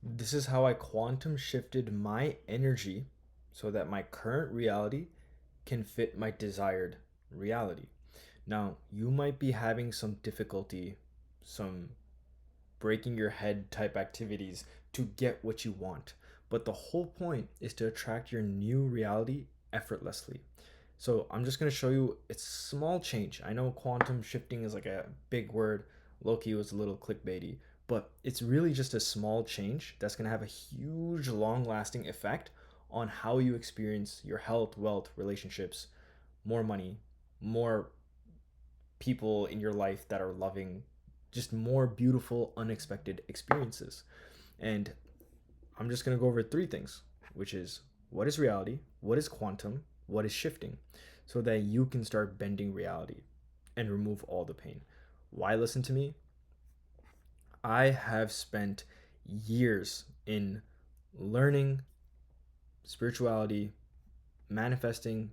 This is how I quantum shifted my energy so that my current reality can fit my desired reality. Now, you might be having some difficulty, some breaking your head type activities to get what you want. But the whole point is to attract your new reality effortlessly. So I'm just going to show you it's small change. I know quantum shifting is like a big word. Loki was a little clickbaity, but it's really just a small change that's going to have a huge long lasting effect on how you experience your health, wealth, relationships, more money, more people in your life that are loving, just more beautiful, unexpected experiences. And I'm just going to go over three things, which is what is reality, what is quantum, what is shifting, so that you can start bending reality and remove all the pain. Why listen to me? I have spent years in learning spirituality, manifesting,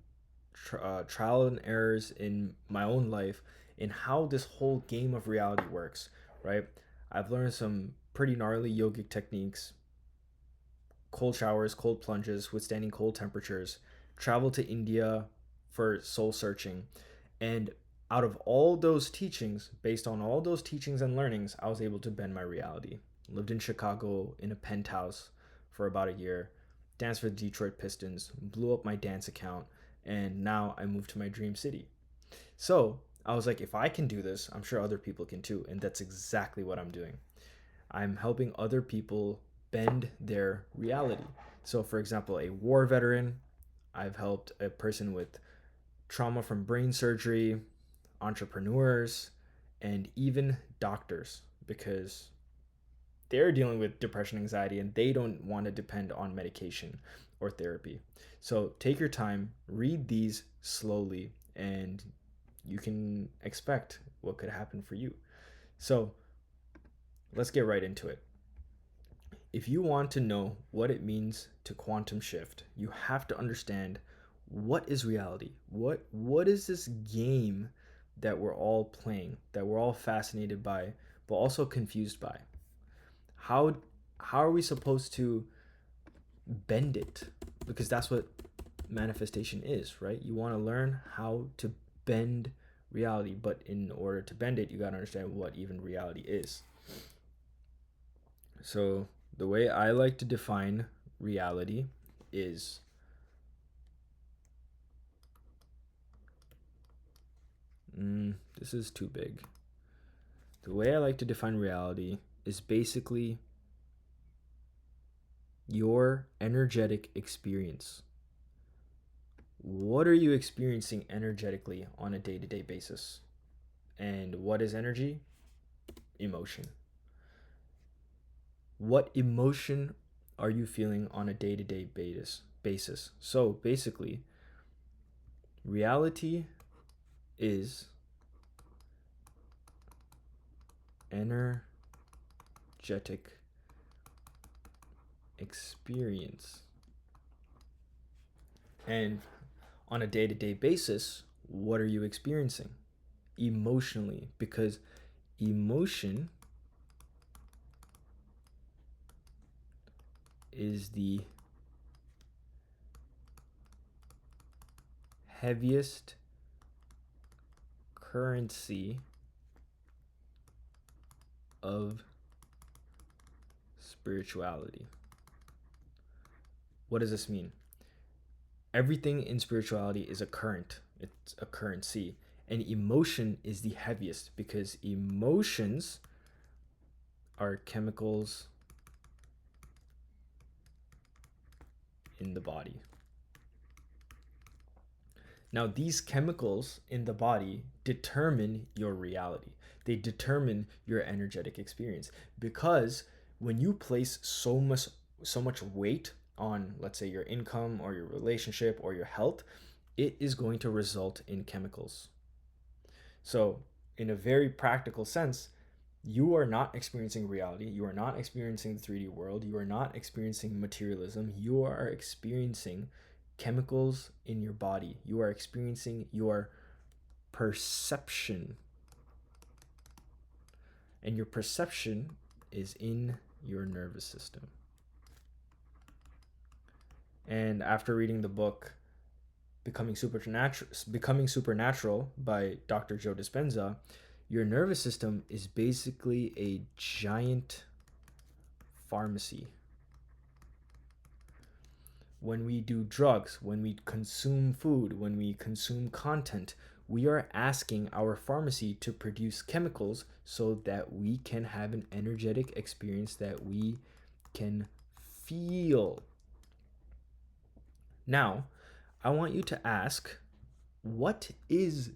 trial and errors in my own life, in how this whole game of reality works, right? I've learned some pretty gnarly yogic techniques, cold showers, cold plunges, withstanding cold temperatures, travel to India for soul searching. And out of all those teachings, based on all those teachings and learnings, I was able to bend my reality. Lived in Chicago in a penthouse for about a year, danced for the Detroit Pistons, blew up my dance account, and now I moved to my dream city. So I was like, if I can do this, I'm sure other people can too. And that's exactly what I'm doing. I'm helping other people bend their reality. So, for example, a war veteran, I've helped a person with trauma from brain surgery, entrepreneurs, and even doctors because they're dealing with depression, anxiety, and they don't want to depend on medication or therapy. So, take your time, read these slowly, and you can expect what could happen for you. So, let's get right into it. If you want to know what it means to quantum shift, you have to understand what is reality? What is this game that we're all playing, that we're all fascinated by, but also confused by? How how are we supposed to bend it? Because that's what manifestation is, right? You want to learn how to bend reality, but in order to bend it, you got to understand what even reality is. So, the way I like to define reality is this is too big. The way I like to define reality is basically your energetic experience. What are you experiencing energetically on a day to day basis? And what is energy? Emotion. What emotion are you feeling on a day to day basis? So basically, reality is energetic experience. And on a day to day basis, what are you experiencing emotionally? Because emotion is the heaviest currency of spirituality. What does this mean? Everything in spirituality is a current, it's a currency. And emotion is the heaviest because emotions are chemicals in the body. Now, these chemicals in the body determine your reality. They determine your energetic experience because when you place so much weight on, let's say, your income or your relationship or your health, it is going to result in chemicals. So, in a very practical sense, you are not experiencing reality. You are not experiencing the 3D world. You are not experiencing materialism. You are experiencing chemicals in your body. You are experiencing your perception. And your perception is in your nervous system. And after reading the book Becoming Supernatural by Dr. Joe Dispenza, your nervous system is basically a giant pharmacy. When we do drugs, when we consume food, when we consume content, we are asking our pharmacy to produce chemicals so that we can have an energetic experience that we can feel. Now, I want you to ask, what is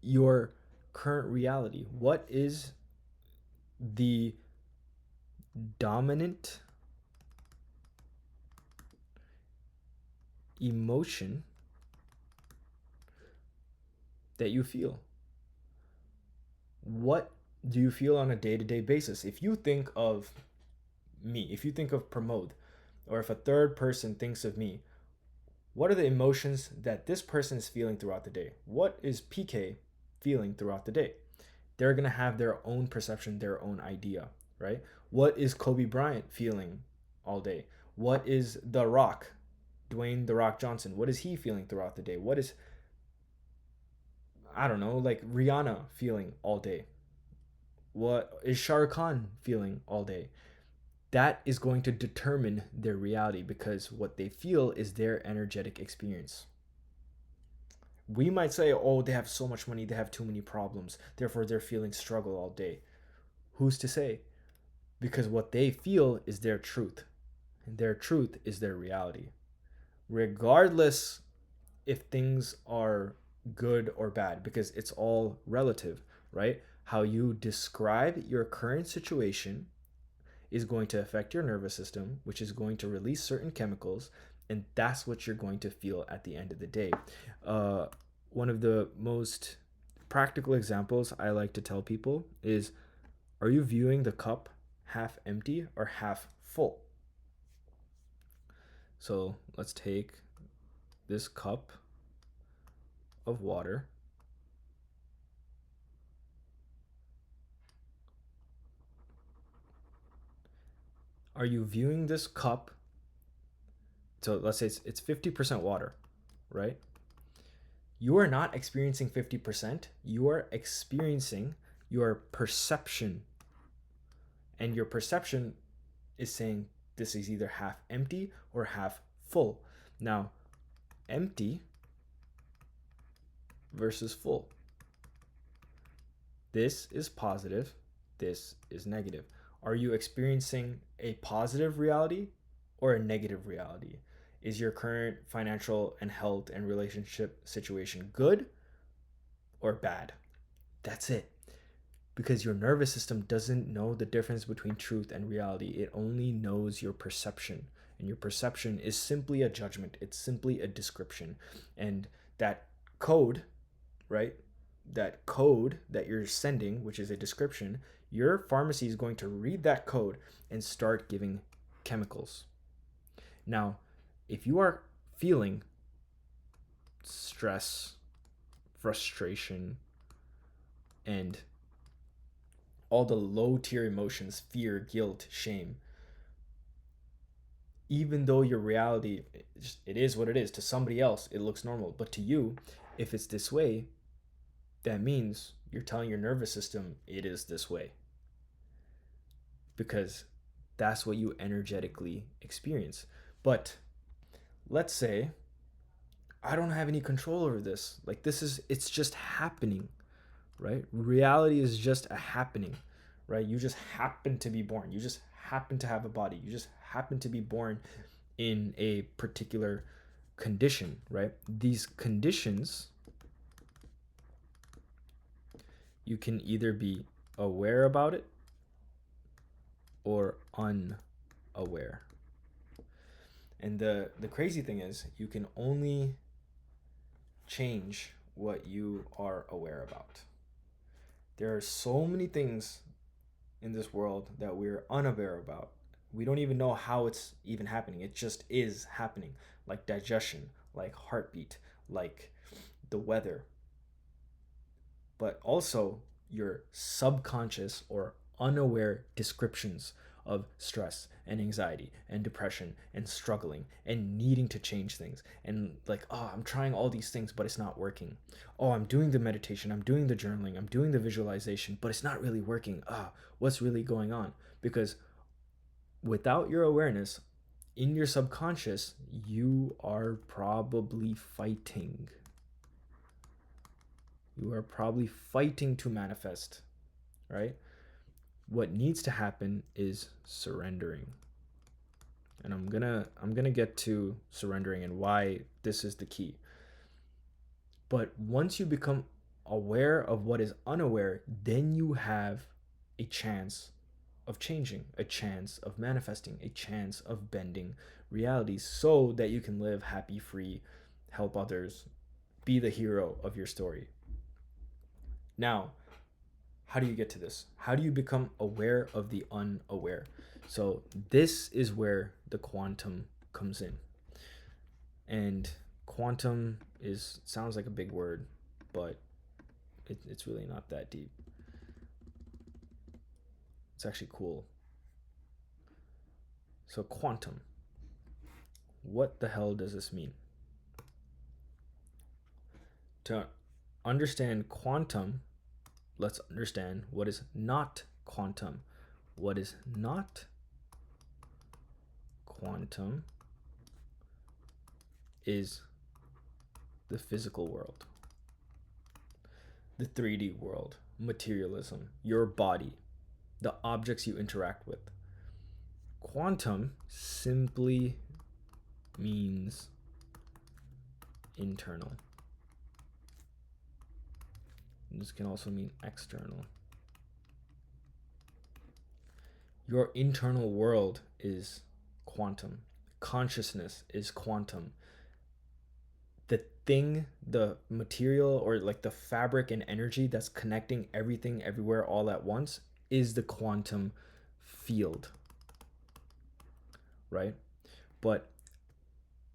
your current reality? What is the dominant emotion that you feel? What do you feel on a day-to-day basis? If you think of me, if you think of Pramod, or if a third person thinks of me, what are the emotions that this person is feeling throughout the day? What is PK feeling throughout the day? They're going to have their own perception, their own idea, right? What is Kobe Bryant feeling all day? What is The Rock, Dwayne The Rock Johnson, what is he feeling throughout the day? What is, I don't know, like Rihanna feeling all day? What is Shah Rukh Khan feeling all day? That is going to determine their reality because what they feel is their energetic experience. We might say, oh, they have so much money, they have too many problems, therefore they're feeling struggle all day. Who's to say? Because what they feel is their truth, and their truth is their reality. Regardless if things are good or bad, because it's all relative, right? How you describe your current situation is going to affect your nervous system, which is going to release certain chemicals, and that's what you're going to feel at the end of the day. One of the most practical examples I like to tell people is, are you viewing the cup half empty or half full? So let's take this cup of water. Are you viewing this cup? So let's say it's 50% water, right? You are not experiencing 50%. You are experiencing your perception. And your perception is saying this is either half empty or half full. Now, empty versus full. This is positive. This is negative. Are you experiencing a positive reality or a negative reality? Is your current financial and health and relationship situation good or bad? That's it. Because your nervous system doesn't know the difference between truth and reality. It only knows your perception. And your perception is simply a judgment, it's simply a description. And that code, right? That code that you're sending, which is a description, your pharmacy is going to read that code and start giving chemicals. Now, if you are feeling stress, frustration, and all the low tier emotions, fear, guilt, shame, even though your reality, it is what it is, to somebody else it looks normal, but to you, if it's this way, that means you're telling your nervous system it is this way, because that's what you energetically experience. But let's say I don't have any control over this, like it's just happening, right? Reality is just a happening, right? You just happen to be born, you just happen to have a body, you just happen to be born in a particular condition, right? These conditions, you can either be aware about it or unaware. And the crazy thing is, you can only change what you are aware about. There are so many things in this world that we're unaware about. We don't even know how it's even happening. It just is happening, like digestion, like heartbeat, like the weather. But also your subconscious or unaware descriptions of stress and anxiety and depression and struggling and needing to change things and like, oh, I'm trying all these things but it's not working. Oh, I'm doing the meditation, I'm doing the journaling, I'm doing the visualization, but it's not really working. What's really going on? Because without your awareness, in your subconscious, you are probably fighting. You are probably fighting to manifest, right? What needs to happen is surrendering. And I'm gonna get to surrendering and why this is the key. But once you become aware of what is unaware, then you have a chance of changing, a chance of manifesting, a chance of bending realities so that you can live happy, free, help others, be the hero of your story. Now, how do you get to this? How do you become aware of the unaware? So, this is where the quantum comes in. And quantum sounds like a big word, but it's really not that deep. It's actually cool. So quantum. What the hell does this mean? To understand quantum, let's understand what is not quantum. What is not quantum is the physical world, the 3D world, materialism, your body, the objects you interact with. Quantum simply means internal. This can also mean external. Your internal world is quantum. Consciousness is quantum. The thing, the material, or like the fabric and energy that's connecting everything everywhere all at once is the quantum field, right? But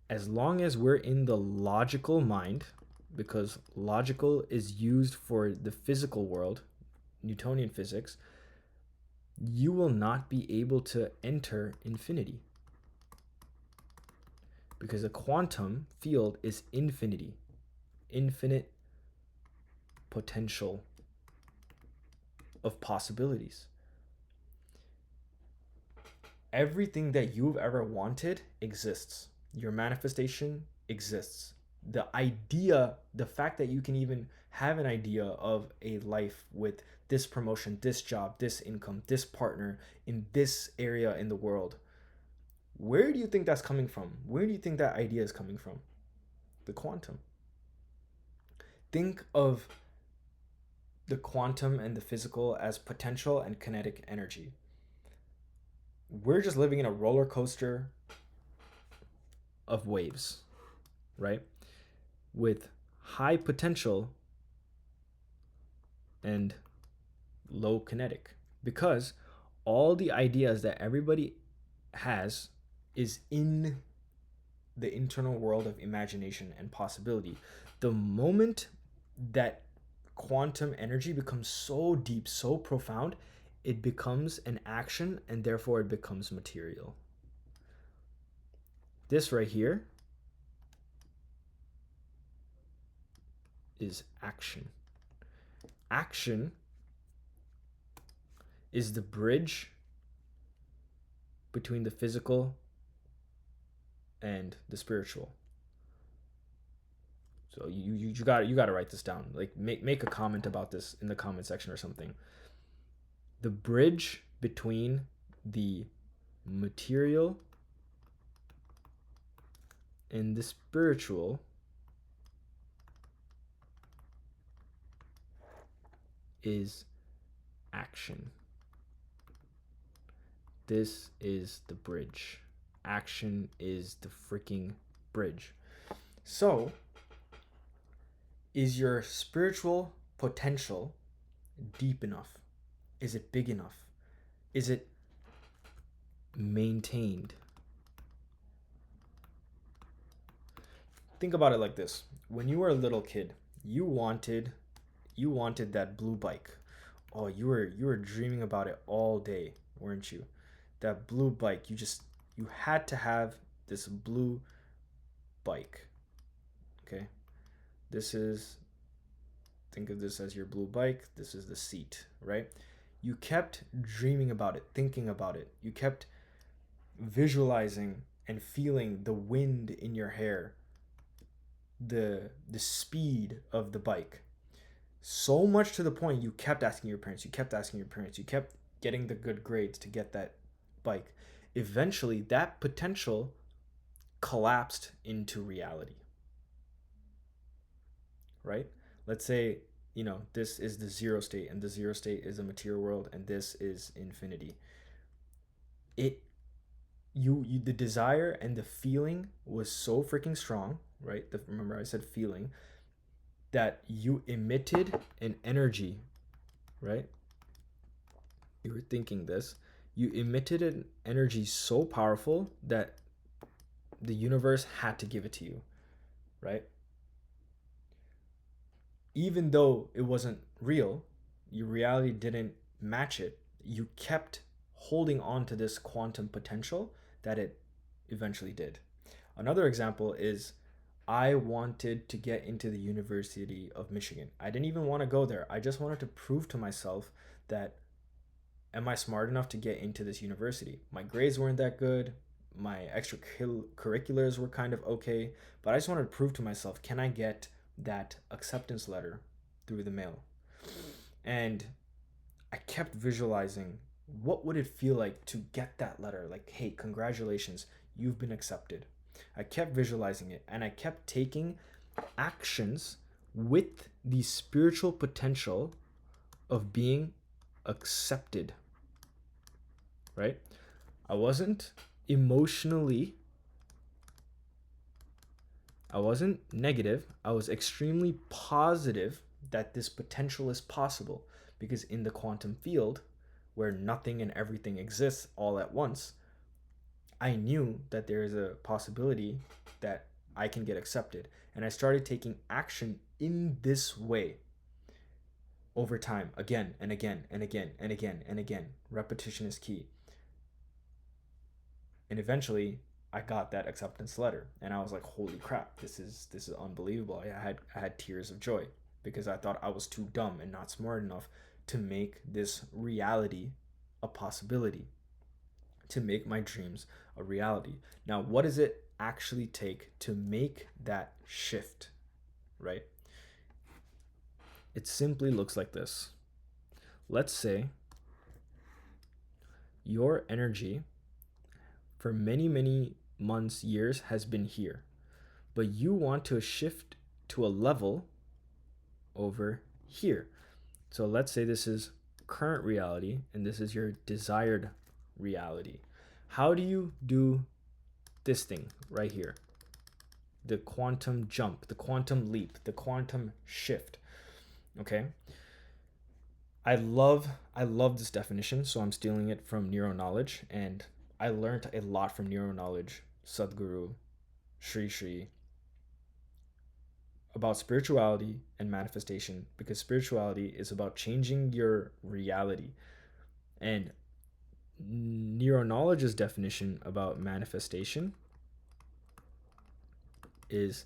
as long as we're in the logical mind, because logical is used for the physical world, Newtonian physics, you will not be able to enter infinity. Because a quantum field is infinity, infinite potential of possibilities. Everything that you've ever wanted exists. Your manifestation exists. The idea, the fact that you can even have an idea of a life with this promotion, this job, this income, this partner in this area in the world, where do you think that's coming from? Where do you think that idea is coming from? The quantum. Think of the quantum and the physical as potential and kinetic energy. We're just living in a roller coaster of waves, right? With high potential and low kinetic, because all the ideas that everybody has is in the internal world of imagination and possibility. The moment that quantum energy becomes so deep, so profound, it becomes an action and therefore it becomes material. This right here is action. Action is the bridge between the physical and the spiritual. So you got to write this down. Like make a comment about this in the comment section or something. The bridge between the material and the spiritual is action. This is the bridge. Action is the freaking bridge. So, is your spiritual potential deep enough? Is it big enough? Is it maintained? Think about it like this. When you were a little kid, you wanted that blue bike. Oh, you were dreaming about it all day, weren't you? that blue bike. You had to have this blue bike. Okay, this is, think of this as your blue bike. This is the seat, right? You kept dreaming about it, thinking about it. You kept visualizing and feeling the wind in your hair, the speed of the bike. So much to the point you kept asking your parents, you kept asking your parents, you kept getting the good grades to get that bike. Eventually, that potential collapsed into reality, right? Let's say, this is the zero state, and the zero state is a material world, and this is infinity. It you the desire and the feeling was so freaking strong, right? Remember I said feeling, that you emitted an energy, right? You were thinking this. You emitted an energy so powerful that the universe had to give it to you, right? Even though it wasn't real, your reality didn't match it, you kept holding on to this quantum potential that it eventually did. Another example is, I wanted to get into the University of Michigan. I didn't even want to go there. I just wanted to prove to myself that, am I smart enough to get into this university? My grades weren't that good. My extracurriculars were kind of okay, but I just wanted to prove to myself, can I get that acceptance letter through the mail? And I kept visualizing, what would it feel like to get that letter? Like, hey, congratulations, you've been accepted. I kept visualizing it, and I kept taking actions with the spiritual potential of being accepted, right? I wasn't emotionally, I wasn't negative. I was extremely positive that this potential is possible, because in the quantum field, where nothing and everything exists all at once, I knew that there is a possibility that I can get accepted. And I started taking action in this way over time, again and again and again and again and again. Repetition is key. And eventually I got that acceptance letter, and I was like, holy crap, this is unbelievable. I had tears of joy, because I thought I was too dumb and not smart enough to make this reality a possibility, to make my dreams a reality. Now, what does it actually take to make that shift, right? It simply looks like this. Let's say your energy for many, many months, years has been here, but you want to shift to a level over here. So let's say this is current reality and this is your desired reality. How do you do this thing right here? The quantum jump, the quantum leap, the quantum shift. Okay? I love this definition, so I'm stealing it from Neuro Knowledge, and I learned a lot from Neuro Knowledge, Sadhguru, Sri Sri, about spirituality and manifestation, because spirituality is about changing your reality. And Neuro Knowledge's definition about manifestation is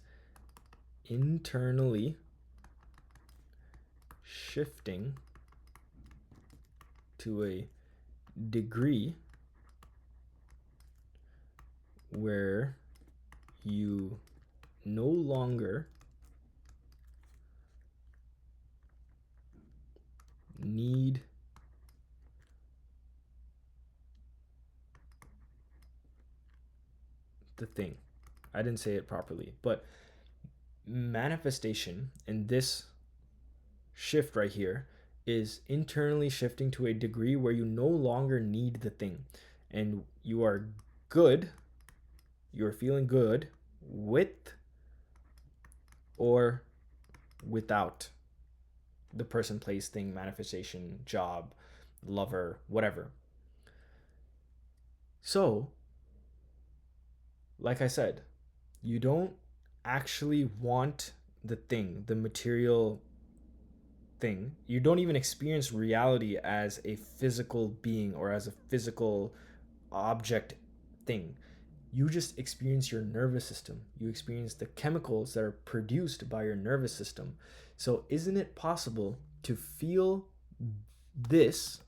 internally shifting to a degree where you no longer need the thing. I didn't say it properly, but manifestation in this shift right here is internally shifting to a degree where you no longer need the thing, and you are good, you're feeling good with or without the person, place, thing, manifestation, job, lover, whatever. So, like I said, you don't actually want the thing, the material thing. You don't even experience reality as a physical being or as a physical object thing. You just experience your nervous system. You experience the chemicals that are produced by your nervous system. So isn't it possible to feel this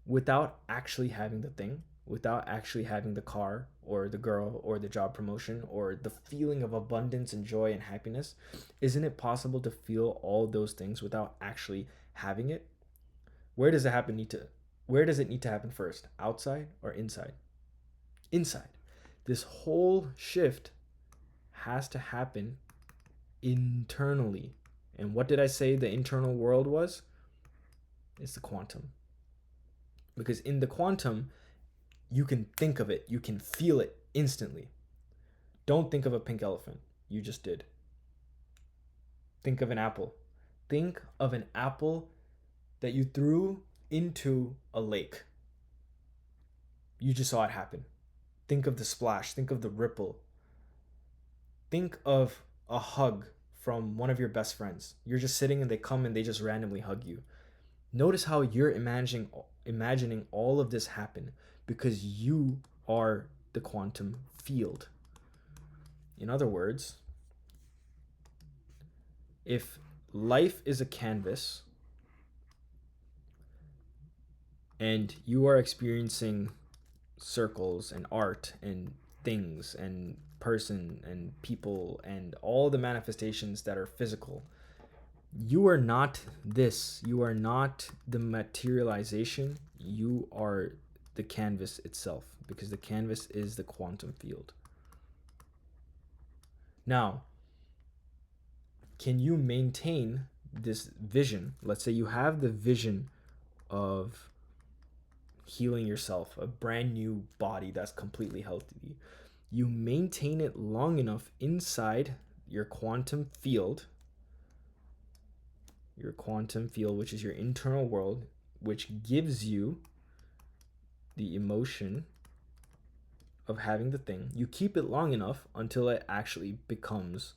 without actually having the thing, without actually having the car or the girl or the job promotion or the feeling of abundance and joy and happiness? Isn't it possible to feel all those things without actually having it? Where does it need to happen first? Outside or inside? Inside. This whole shift has to happen internally. And what did I say the internal world was? It's the quantum. Because in the quantum, you can think of it, you can feel it instantly. Don't think of a pink elephant. You just did. Think of an apple. Think of an apple that you threw into a lake. You just saw it happen. Think of the splash. Think of the ripple. Think of a hug from one of your best friends. You're just sitting and they come and they just randomly hug you. Notice how you're imagining all of this happen because you are the quantum field. In other words, if life is a canvas and you are experiencing circles and art and things and person and people and all the manifestations that are physical, you are not this. You are not the materialization. You are the canvas itself, because the canvas is the quantum field. Now, can you maintain this vision? Let's say you have the vision of healing yourself, a brand new body that's completely healthy. You maintain it long enough inside your quantum field, which is your internal world, which gives you the emotion of having the thing. You keep it long enough until it actually becomes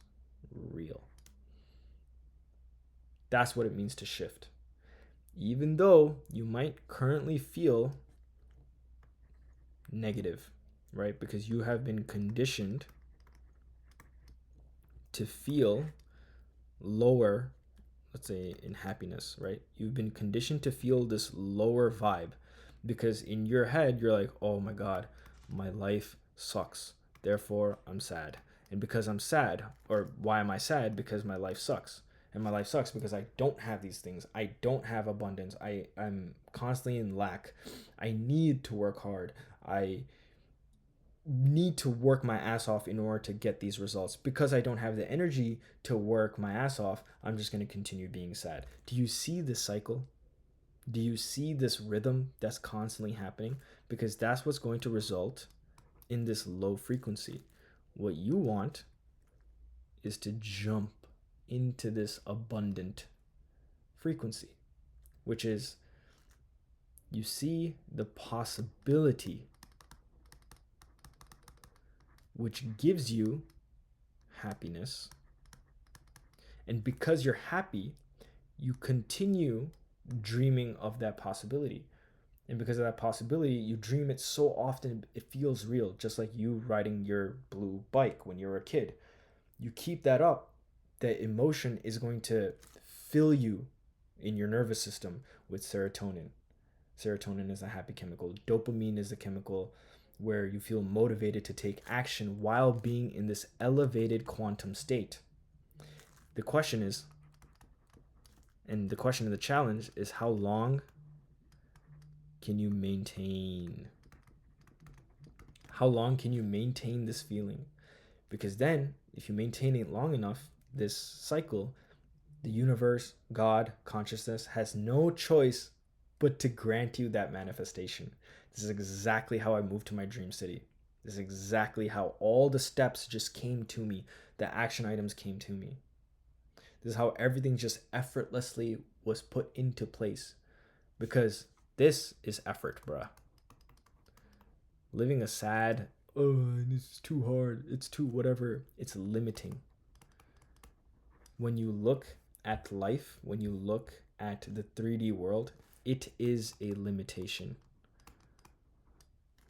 real. That's what it means to shift. Even though you might currently feel negative, right? Because you have been conditioned to feel lower, let's say in happiness, right? You've been conditioned to feel this lower vibe because in your head, you're like, oh my God, my life sucks. Therefore, I'm sad. And because I'm sad, or why am I sad? Because my life sucks. And my life sucks because I don't have these things. I don't have abundance. I'm constantly in lack. I need to work hard. I need to work my ass off in order to get these results. Because I don't have the energy to work my ass off, I'm just going to continue being sad. Do you see this cycle? Do you see this rhythm that's constantly happening? Because that's what's going to result in this low frequency. What you want is to jump into this abundant frequency, which is you see the possibility, which gives you happiness. And because you're happy, you continue dreaming of that possibility. And because of that possibility, you dream it so often it feels real, just like you riding your blue bike when you were a kid. You keep that up, that emotion is going to fill you in your nervous system with serotonin. Serotonin is a happy chemical. Dopamine is a chemical where you feel motivated to take action while being in this elevated quantum state. The question is, and the question of the challenge is, how long can you maintain? How long can you maintain this feeling? Because then, if you maintain it long enough, this cycle, the universe, God, consciousness has no choice but to grant you that manifestation. This is exactly how I moved to my dream city. This is exactly how all the steps just came to me. The action items came to me. This is how everything just effortlessly was put into place. Because this is effort, bruh. Living a sad, oh, it's too hard, it's too whatever, it's limiting. When you look at life, when you look at the 3D world, it is a limitation.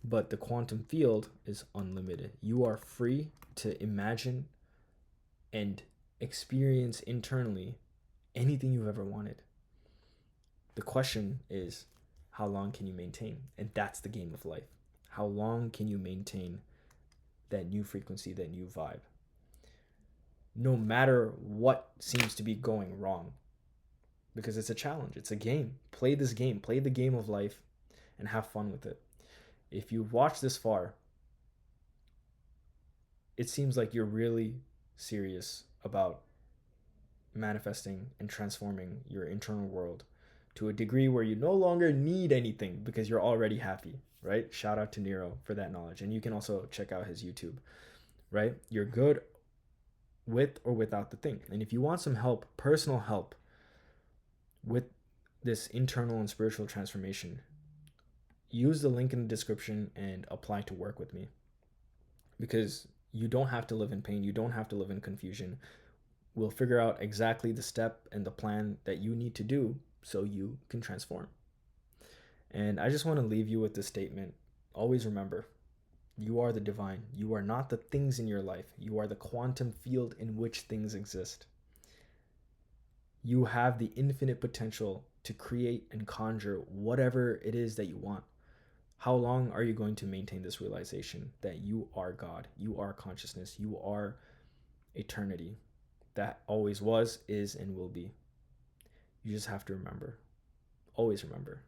But the quantum field is unlimited. You are free to imagine and experience internally anything you've ever wanted. The question is, how long can you maintain? And that's the game of life. How long can you maintain that new frequency, that new vibe? No matter what seems to be going wrong, because it's a challenge, it's a game. Play this game, play the game of life, and have fun with it. If you've watched this far, it seems like you're really serious about manifesting and transforming your internal world to a degree where you no longer need anything because you're already happy, right? Shout out to Nero for that knowledge. And you can also check out his YouTube, right? You're good with or without the thing. And if you want some help, personal help with this internal and spiritual transformation, use the link in the description and apply to work with me, because you don't have to live in pain. You don't have to live in confusion. We'll figure out exactly the step and the plan that you need to do so you can transform. And I just want to leave you with this statement. Always remember, you are the divine. You are not the things in your life. You are the quantum field in which things exist. You have the infinite potential to create and conjure whatever it is that you want. How long are you going to maintain this realization that you are God, you are consciousness, you are eternity that always was, is, and will be? You just have to remember. Always remember.